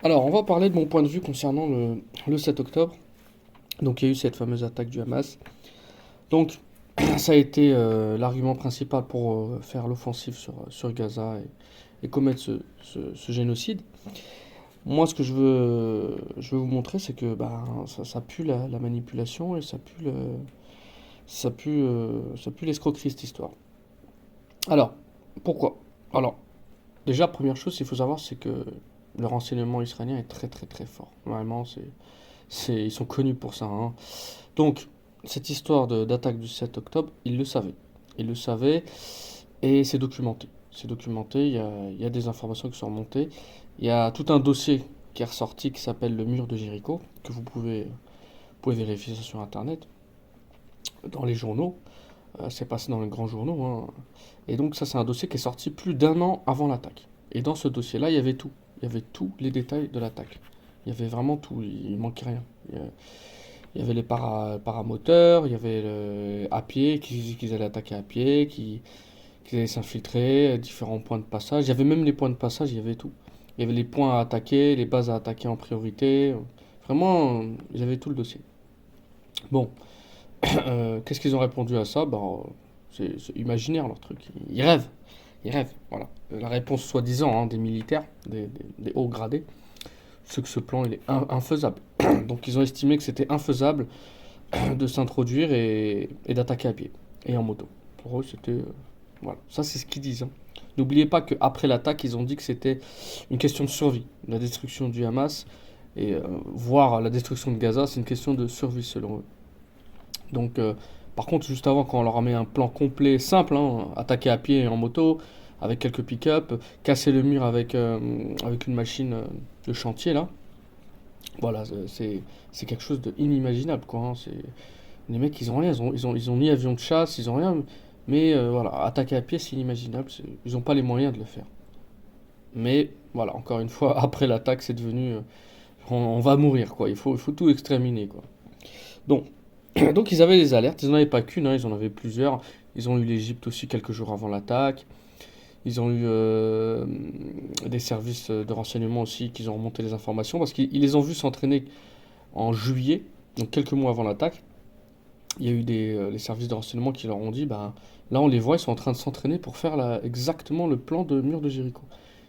Alors, on va parler de mon point de vue concernant le 7 octobre. Donc, il y a eu cette fameuse attaque du Hamas. Donc, ça a été l'argument principal pour faire l'offensive sur Gaza et commettre ce génocide. Moi, ce que je veux vous montrer, c'est que ça pue la manipulation et ça pue l'escroquerie, cette histoire. Alors, pourquoi? Alors, déjà, première chose, qu'il faut savoir, c'est que le renseignement israélien est très très très fort. Vraiment, ils sont connus pour ça, hein. Donc, cette histoire d'attaque du 7 octobre, ils le savaient. Ils le savaient et c'est documenté. C'est documenté, il y a des informations qui sont remontées. Il y a tout un dossier qui est ressorti qui s'appelle le mur de Jéricho, que vous pouvez vérifier ça sur Internet, dans les journaux. C'est passé dans les grands journaux, hein. Et donc ça, c'est un dossier qui est sorti plus d'un an avant l'attaque. Et dans ce dossier-là, il y avait tout. Il y avait tous les détails de l'attaque. Il y avait vraiment tout, il manquait rien. Il y avait les paramoteurs, il y avait à pied, qu'ils allaient attaquer à pied, qu'ils allaient s'infiltrer, différents points de passage. Il y avait même les points de passage, il y avait tout. Il y avait les points à attaquer, les bases à attaquer en priorité. Vraiment, ils avaient tout le dossier. Bon, qu'est-ce qu'ils ont répondu à ça? C'est imaginaire leur truc. Ils rêvent. Ils rêvent, voilà. La réponse soi-disant, hein, des militaires, des hauts gradés, c'est que ce plan il est infaisable. Donc ils ont estimé que c'était infaisable de s'introduire et d'attaquer à pied et en moto. Pour eux, c'était voilà. Ça, c'est ce qu'ils disent, hein. N'oubliez pas qu'après l'attaque, ils ont dit que c'était une question de survie. La destruction du Hamas et voire la destruction de Gaza, c'est une question de survie selon eux. Donc, par contre, juste avant, quand on leur a mis un plan complet, simple, hein, attaquer à pied et en moto, avec quelques pick-up, casser le mur avec une machine de chantier, là, voilà, c'est quelque chose d'inimaginable, quoi, hein. Les mecs, ils ont rien, ils ont ni avion de chasse, ils ont rien, mais voilà, attaquer à pied, c'est inimaginable, ils n'ont pas les moyens de le faire. Mais voilà, encore une fois, après l'attaque, c'est devenu, on va mourir, quoi, il faut tout exterminer, quoi. Donc, donc ils avaient des alertes, ils n'en avaient pas qu'une, hein, ils en avaient plusieurs. Ils ont eu l'Égypte aussi quelques jours avant l'attaque. Ils ont eu des services de renseignement aussi qui ont remonté les informations parce qu'ils les ont vus s'entraîner en juillet, donc quelques mois avant l'attaque. Il y a eu les services de renseignement qui leur ont dit, bah, là on les voit, ils sont en train de s'entraîner pour faire exactement le plan de mur de Jéricho.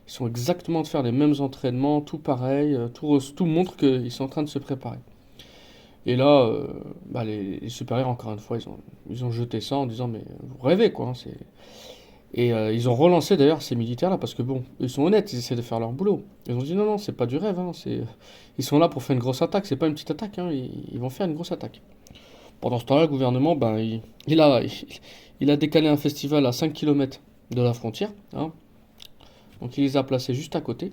Ils sont exactement de faire les mêmes entraînements, tout pareil, tout montre qu'ils sont en train de se préparer. Et là, les supérieurs, encore une fois, ils ont jeté ça en disant, mais vous rêvez, quoi, hein, Et ils ont relancé d'ailleurs ces militaires-là, parce que bon, ils sont honnêtes, ils essaient de faire leur boulot. Ils ont dit, non, non, c'est pas du rêve, hein, ils sont là pour faire une grosse attaque, c'est pas une petite attaque, hein, ils vont faire une grosse attaque. Pendant ce temps-là, le gouvernement, il a décalé un festival à 5 kilomètres de la frontière, hein, donc il les a placés juste à côté,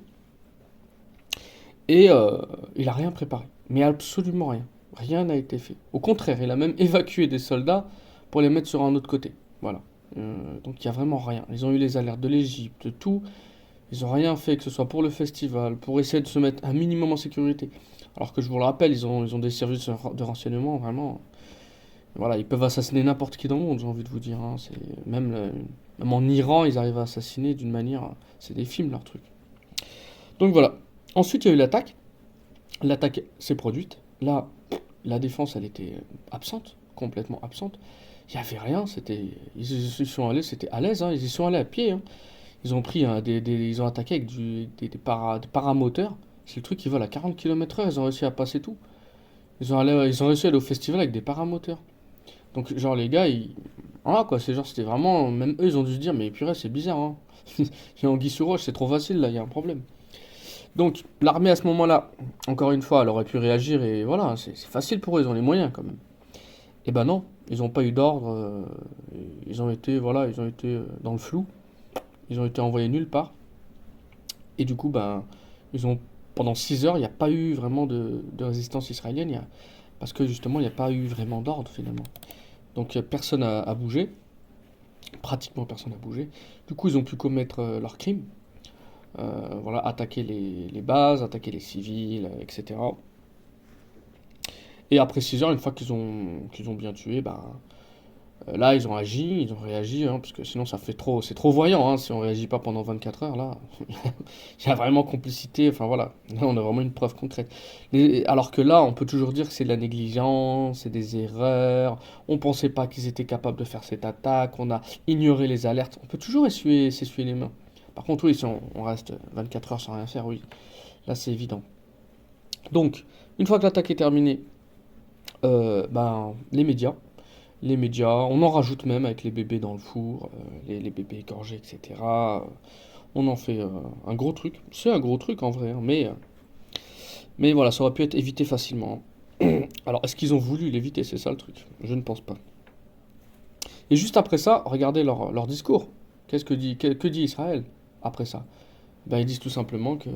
et il a rien préparé, mais absolument rien. Rien n'a été fait. Au contraire, il a même évacué des soldats pour les mettre sur un autre côté. Voilà. Donc il n'y a vraiment rien. Ils ont eu les alertes de l'Égypte, de tout. Ils n'ont rien fait, que ce soit pour le festival, pour essayer de se mettre un minimum en sécurité. Alors que je vous le rappelle, ils ont des services de renseignement, vraiment. Voilà, ils peuvent assassiner n'importe qui dans le monde, j'ai envie de vous dire, hein. Même en Iran, ils arrivent à assassiner d'une manière. C'est des films, leur truc. Donc voilà. Ensuite, il y a eu l'attaque. L'attaque s'est produite. Là, la défense, elle était absente, complètement absente. Il n'y avait rien, ils y sont allés, c'était à l'aise, hein, ils y sont allés à pied, hein. Ils ont pris ils ont attaqué avec des paramoteurs. C'est le truc qui vole à 40 km/h, ils ont réussi à passer tout. Ils ont réussi à aller au festival avec des paramoteurs. Donc, genre, les gars, voilà quoi, c'était vraiment. Même eux, ils ont dû se dire, mais purée, c'est bizarre, hein. Il y a Anguille sous roche, c'est trop facile, là, il y a un problème. Donc, l'armée à ce moment-là, encore une fois, elle aurait pu réagir et voilà, c'est facile pour eux, ils ont les moyens quand même. Eh ben non, ils n'ont pas eu d'ordre, ils ont été dans le flou, ils ont été envoyés nulle part. Et du coup, ben, ils ont, pendant 6 heures, il n'y a pas eu vraiment de résistance israélienne, parce que justement, il n'y a pas eu vraiment d'ordre finalement. Donc personne a bougé, pratiquement personne n'a bougé. Du coup, ils ont pu commettre leurs crimes, voilà, attaquer les bases, attaquer les civils, etc. Et après 6 heures, une fois qu'ils ont bien tué, ben, Là, ils ont agi, ils ont réagi, hein, parce que sinon c'est trop voyant, hein, si on réagit pas pendant 24 heures, là, il y a vraiment complicité, enfin voilà, là on a vraiment une preuve concrète. Alors que là, on peut toujours dire que c'est de la négligence, c'est des erreurs, on pensait pas qu'ils étaient capables de faire cette attaque, on a ignoré les alertes, on peut toujours s'essuyer les mains. Par contre, oui, si on reste 24 heures sans rien faire, oui, là c'est évident. Donc, une fois que l'attaque est terminée, ben, les médias, on en rajoute même avec les bébés dans le four, les bébés égorgés, etc. On en fait un gros truc. C'est un gros truc en vrai, hein, mais voilà, ça aurait pu être évité facilement. Alors, est-ce qu'ils ont voulu l'éviter? C'est ça le truc. Je ne pense pas. Et juste après ça, regardez leur discours. Que dit Israël après ça? Ben, ils disent tout simplement que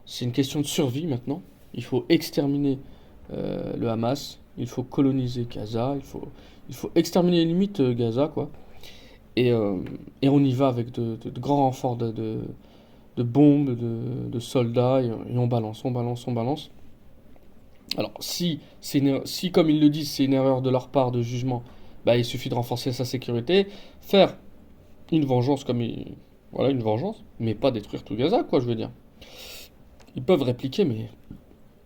c'est une question de survie maintenant. Il faut exterminer le Hamas, il faut coloniser Gaza, il faut exterminer limite Gaza, quoi. Et, euh, et on y va avec de grands renforts de bombes, de soldats, et on balance, on balance. Alors, si comme ils le disent, c'est une erreur de leur part de jugement, bah, il suffit de renforcer sa sécurité, faire une vengeance voilà, une vengeance, mais pas détruire tout Gaza, quoi, je veux dire. Ils peuvent répliquer, mais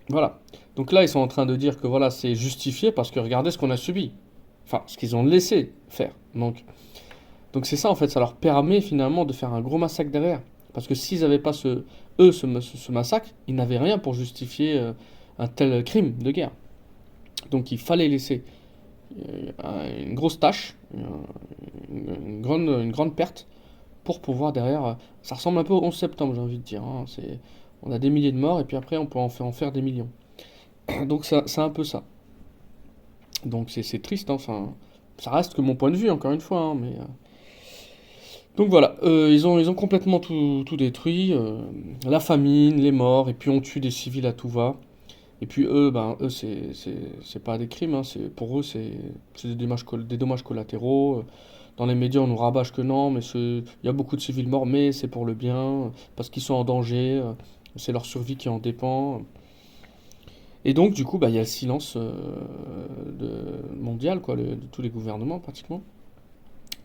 voilà. Donc là, ils sont en train de dire que voilà, c'est justifié parce que regardez ce qu'on a subi. Enfin, ce qu'ils ont laissé faire. Donc c'est ça en fait, ça leur permet finalement de faire un gros massacre derrière. Parce que s'ils n'avaient pas ce massacre, ils n'avaient rien pour justifier un tel crime de guerre. Donc il fallait laisser une grosse tâche, une grande perte pour pouvoir derrière. Ça ressemble un peu au 11 septembre, j'ai envie de dire, hein. On a des milliers de morts et puis après on peut en faire des millions. Donc c'est un peu ça. Donc c'est triste, hein, enfin, ça reste que mon point de vue, encore une fois, hein, donc voilà, ils ont complètement tout détruit, la famine, les morts, et puis on tue des civils à tout va. Et puis eux c'est pas des crimes, hein, pour eux c'est des dommages collatéraux. Dans les médias on nous rabâche que non, mais il y a beaucoup de civils morts, mais c'est pour le bien, parce qu'ils sont en danger, c'est leur survie qui en dépend. Et donc du coup bah, il y a le silence mondial, quoi, de tous les gouvernements pratiquement,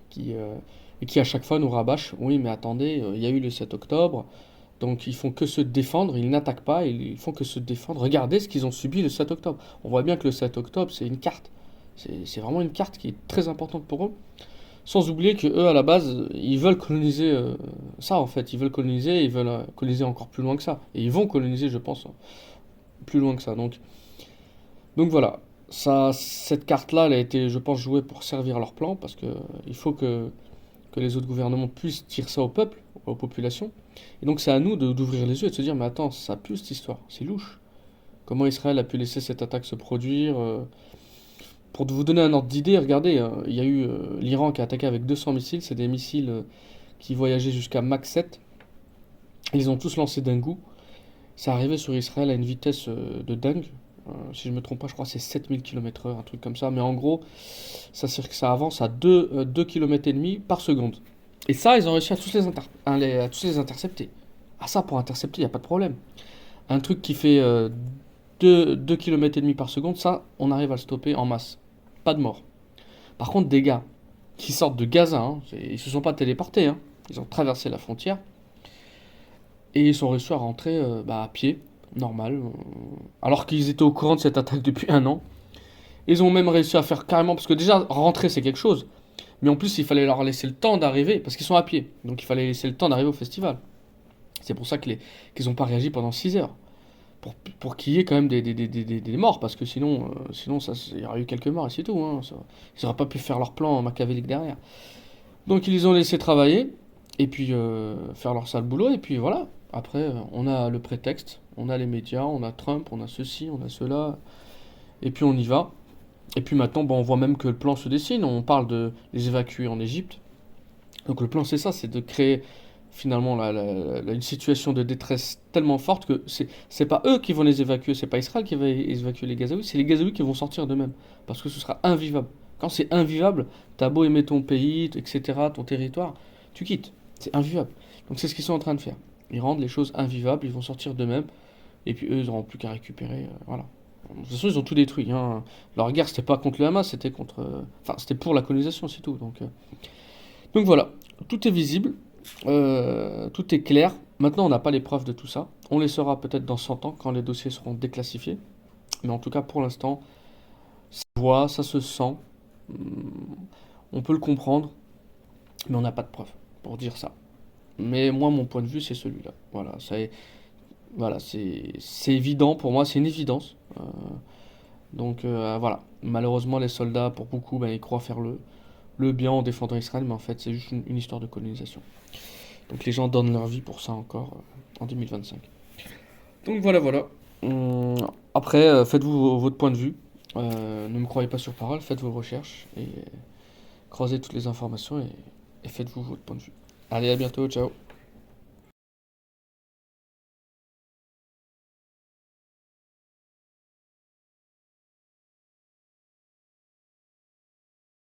qui, euh, et qui à chaque fois nous rabâchent, oui mais attendez, il y a eu le 7 octobre, donc ils font que se défendre, ils n'attaquent pas, ils font que se défendre. Regardez ce qu'ils ont subi le 7 octobre. On voit bien que le 7 octobre c'est une carte, c'est vraiment une carte qui est très importante pour eux. Sans oublier que eux à la base ils veulent coloniser ça en fait, ils veulent coloniser, ils veulent coloniser encore plus loin que ça. Et ils vont coloniser je pense plus loin que ça. Donc voilà, cette carte-là, elle a été, je pense, jouée pour servir leur plan, parce que il faut que les autres gouvernements puissent dire ça au peuple, aux populations. Et donc c'est à nous d'ouvrir les yeux et de se dire, mais attends, ça pue cette histoire, c'est louche. Comment Israël a pu laisser cette attaque se produire pour vous donner un ordre d'idée, regardez, il y a eu l'Iran qui a attaqué avec 200 missiles, c'est des missiles qui voyageaient jusqu'à Mach 7. Ils ont tous lancé d'un coup. Ça arrivait sur Israël à une vitesse de dingue. Si je me trompe pas, je crois que c'est 7000 km/h, un truc comme ça. Mais en gros, ça avance à 2 km et demi par seconde. Et ça, ils ont réussi à tous les intercepter. Ah ça, pour intercepter, il n'y a pas de problème. Un truc qui fait 2 km et demi par seconde, ça, on arrive à le stopper en masse. Pas de mort. Par contre, des gars qui sortent de Gaza, hein, ils se sont pas téléportés, hein. Ils ont traversé la frontière et ils sont réussi à rentrer bah, à pied, normal, alors qu'ils étaient au courant de cette attaque depuis un an. Ils ont même réussi à faire carrément, parce que déjà, rentrer c'est quelque chose, mais en plus il fallait leur laisser le temps d'arriver, parce qu'ils sont à pied, donc il fallait laisser le temps d'arriver au festival. C'est pour ça qu'ils n'ont pas réagi pendant 6 heures, pour qu'il y ait quand même des morts, parce que sinon il y aurait eu quelques morts et c'est tout, hein, ils n'auraient pas pu faire leur plan machiavélique derrière. Donc ils les ont laissés travailler, et puis faire leur sale boulot, et puis voilà. Après, on a le prétexte, on a les médias, on a Trump, on a ceci, on a cela, et puis on y va. Et puis maintenant, bon, on voit même que le plan se dessine, on parle de les évacuer en Égypte. Donc le plan c'est ça, c'est de créer finalement une situation de détresse tellement forte que c'est pas eux qui vont les évacuer, c'est pas Israël qui va évacuer les Gazaouis, c'est les Gazaouis qui vont sortir d'eux-mêmes. Parce que ce sera invivable. Quand c'est invivable, t'as beau aimer ton pays, etc., ton territoire, tu quittes. C'est invivable. Donc c'est ce qu'ils sont en train de faire. Ils rendent les choses invivables, ils vont sortir d'eux-mêmes, et puis eux, ils n'auront plus qu'à récupérer. Voilà. De toute façon, ils ont tout détruit, hein. Leur guerre, c'était pas contre le Hamas, c'était enfin, c'était pour la colonisation, c'est tout. Donc voilà, tout est visible, tout est clair. Maintenant, on n'a pas les preuves de tout ça. On les saura peut-être dans 100 ans, quand les dossiers seront déclassifiés. Mais en tout cas, pour l'instant, ça se voit, ça se sent. Hum, On peut le comprendre, mais on n'a pas de preuves pour dire ça. Mais moi, mon point de vue, c'est celui-là. Voilà, c'est évident pour moi, c'est une évidence. Voilà, malheureusement, les soldats, pour beaucoup, ben, ils croient faire le bien en défendant Israël, mais en fait, c'est juste une histoire de colonisation. Donc les gens donnent leur vie pour ça encore en 2025. Donc voilà. Après, faites-vous votre point de vue. Ne me croyez pas sur parole, faites vos recherches et croisez toutes les informations et faites-vous votre point de vue. Allez, à bientôt, ciao.